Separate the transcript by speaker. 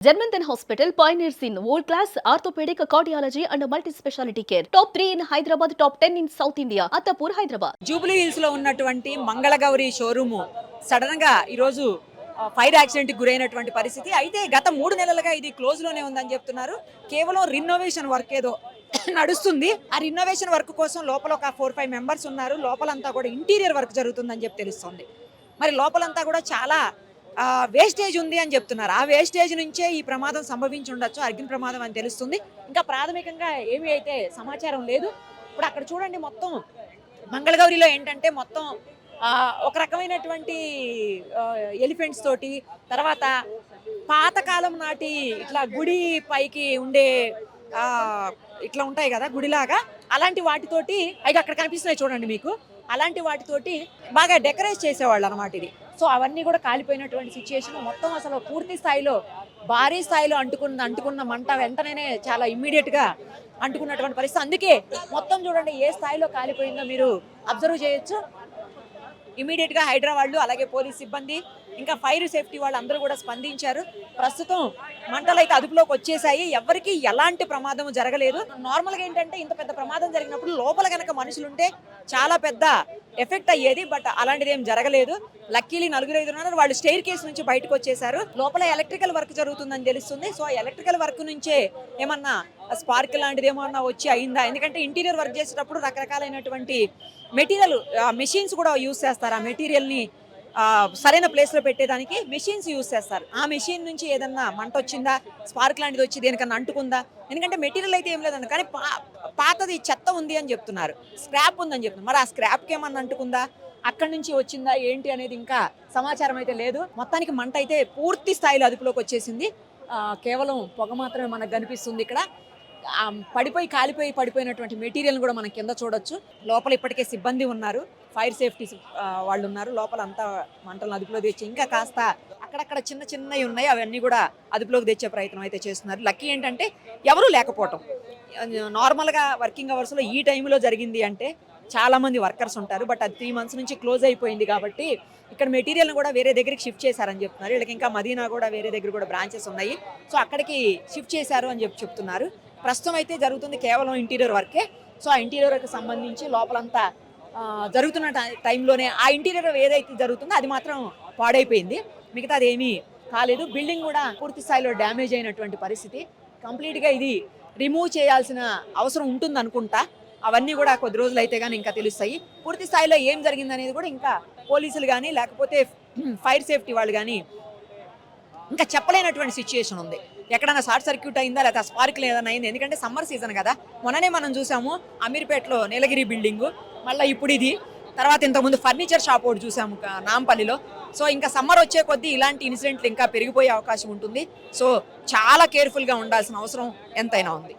Speaker 1: Jadmantan Hospital pioneers in world-class orthopedic, cardiology and multi-specialty care. Top 3 in Hyderabad, top 10 in South India. Attapur, Hyderabad.
Speaker 2: Jubilee hills లో ఉన్నటువంటి Mangala Gauri showroom sudden గా ఈ రోజు fire accident కి గురైనటువంటి పరిస్థితి. అయితే గత 3 నెలలుగా ఇది క్లోజ్ లోనే ఉందని చెప్తున్నారు. కేవలం రినోవేషన్ వర్క్ ఏదో నడుస్తుంది. ఆ రినోవేషన్ వర్క్ కోసం లోపల ఒక 4-5 మెంబర్స్ ఉన్నారు. లోపలంతా కూడా ఇంటీరియర్ వర్క్ జరుగుతుందని చెప్పి తెలుస్తుంది. మరి లోపలంతా కూడా చాలా వేస్టేజ్ ఉంది అని చెప్తున్నారు. ఆ వేస్టేజ్ నుంచే ఈ ప్రమాదం సంభవించి ఉండొచ్చు, అగ్ని ప్రమాదం అని తెలుస్తుంది. ఇంకా ప్రాథమికంగా ఏమీ అయితే సమాచారం లేదు. ఇప్పుడు అక్కడ చూడండి, మొత్తం మంగళగౌరిలో ఏంటంటే మొత్తం ఒక రకమైనటువంటి ఎలిఫెంట్స్ తోటి, తర్వాత పాతకాలం నాటి ఇట్లా గుడి పైకి ఉండే ఇట్లా ఉంటాయి కదా గుడిలాగా, అలాంటి వాటితోటి అయితే అక్కడ కనిపిస్తున్నాయి చూడండి మీకు, అలాంటి వాటితోటి బాగా డెకరేట్ చేసేవాళ్ళు అనమాట ఇది. సో అవన్నీ కూడా కాలిపోయినటువంటి సిచ్యుయేషన్. మొత్తం అసలు పూర్తి స్థాయిలో భారీ స్థాయిలో అంటుకున్న మంట వెంటనే చాలా ఇమ్మీడియట్గా అంటుకున్నటువంటి పరిస్థితి. అందుకే మొత్తం చూడండి ఏ స్థాయిలో కాలిపోయిందో మీరు అబ్జర్వ్ చేయొచ్చు. ఇమీడియట్గా హైదరాబాద్లో అలాగే పోలీస్ సిబ్బంది ఇంకా ఫైర్ సేఫ్టీ వాళ్ళు అందరూ కూడా స్పందించారు. ప్రస్తుతం మంటలు అయితే అదుపులోకి వచ్చేసాయి. ఎవరికి ఎలాంటి ప్రమాదం జరగలేదు. నార్మల్గా ఏంటంటే ఇంత పెద్ద ప్రమాదం జరిగినప్పుడు లోపల కనుక మనుషులుంటే చాలా పెద్ద ఎఫెక్ట్ అయ్యేది, బట్ అలాంటిది ఏం జరగలేదు. లక్కీలీ 4-5 ఉన్నారు. వాళ్ళు స్టెయిర్ కేస్ నుంచి బయటకు వచ్చేసారు. లోపల ఎలక్ట్రికల్ వర్క్ జరుగుతుందని తెలుస్తుంది. సో ఆ ఎలక్ట్రికల్ వర్క్ నుంచే ఏమన్నా స్పార్క్ లాంటిది ఏమన్నా వచ్చి అయిందా? ఎందుకంటే ఇంటీరియర్ వర్క్ చేసేటప్పుడు రకరకాలైనటువంటి మెటీరియల్ మెషిన్స్ కూడా యూజ్ చేస్తారు. ఆ మెటీరియల్ని సరైన ప్లేస్లో పెట్టేదానికి మెషిన్స్ యూజ్ చేస్తారు. ఆ మెషిన్ నుంచి ఏదన్నా మంట వచ్చిందా, స్పార్క్ లాంటిది వచ్చి దేనికన్నా అంటుకుందా? ఎందుకంటే మెటీరియల్ అయితే ఏం లేదండి, కానీ పాతది చెత్త ఉంది అని చెప్తున్నారు, స్క్రాప్ ఉందని చెప్తున్నారు. మరి ఆ స్క్రాప్కి ఏమన్నా అంటుకుందా, అక్కడి నుంచి వచ్చిందా ఏంటి అనేది ఇంకా సమాచారం అయితే లేదు. మొత్తానికి మంట అయితే పూర్తి స్థాయిలో అదుపులోకి వచ్చేసింది. కేవలం పొగ మాత్రమే మనకు కనిపిస్తుంది. ఇక్కడ కాలిపోయి పడిపోయినటువంటి మెటీరియల్ కూడా మనం కింద చూడొచ్చు. లోపల ఇప్పటికే సిబ్బంది ఉన్నారు, ఫైర్ సేఫ్టీ వాళ్ళు ఉన్నారు. లోపల అంతా మంటలను అదుపులో తెచ్చి ఇంకా కాస్త అక్కడక్కడ చిన్నవి ఉన్నాయి, అవన్నీ కూడా అదుపులోకి తెచ్చే ప్రయత్నం అయితే చేస్తున్నారు. లక్కీ ఏంటంటే ఎవరూ లేకపోవటం. నార్మల్గా వర్కింగ్ అవర్స్లో ఈ టైంలో జరిగింది అంటే చాలామంది వర్కర్స్ ఉంటారు, బట్ అది 3 months నుంచి క్లోజ్ అయిపోయింది కాబట్టి ఇక్కడ మెటీరియల్ని కూడా వేరే దగ్గరికి షిఫ్ట్ చేశారని చెప్తున్నారు. వీళ్ళకి ఇంకా మదీనా కూడా వేరే దగ్గర కూడా బ్రాంచెస్ ఉన్నాయి, సో అక్కడికి షిఫ్ట్ చేశారు అని చెప్తున్నారు. ప్రస్తుతం అయితే జరుగుతుంది కేవలం ఇంటీరియర్ వర్కే. సో ఆ ఇంటీరియర్ వర్క్ సంబంధించి లోపలంతా జరుగుతున్న టైంలోనే ఆ ఇంటీరియర్ ఏదైతే జరుగుతుందో అది మాత్రం పాడైపోయింది, మిగతా అదేమీ కాలేదు. బిల్డింగ్ కూడా పూర్తి స్థాయిలో డ్యామేజ్ అయినటువంటి పరిస్థితి. కంప్లీట్గా ఇది రిమూవ్ చేయాల్సిన అవసరం ఉంటుంది అనుకుంటా. అవన్నీ కూడా కొద్ది రోజులు అయితే కానీ ఇంకా తెలుస్తాయి. పూర్తి స్థాయిలో ఏం జరిగిందనేది కూడా ఇంకా పోలీసులు కానీ లేకపోతే ఫైర్ సేఫ్టీ వాళ్ళు కానీ ఇంకా చెప్పలేనటువంటి సిచ్యుయేషన్ ఉంది. ఎక్కడైనా షార్ట్ సర్క్యూట్ అయిందా, లేకపోతే స్పార్క్ ఏదైనా అయింది. ఎందుకంటే సమ్మర్ సీజన్ కదా, మొన్ననే మనం చూసాము అమీర్పేటలో నీలగిరి బిల్డింగు, మళ్ళీ ఇప్పుడు ఇది, తర్వాత ఇంతకుముందు ఫర్నిచర్ షాప్ ఒకటి చూసాము నాంపల్లిలో. సో ఇంకా సమ్మర్ వచ్చే కొద్దీ ఇలాంటి ఇన్సిడెంట్లు ఇంకా పెరిగిపోయే అవకాశం ఉంటుంది. సో చాలా కేర్ఫుల్గా ఉండాల్సిన అవసరం ఎంతైనా ఉంది.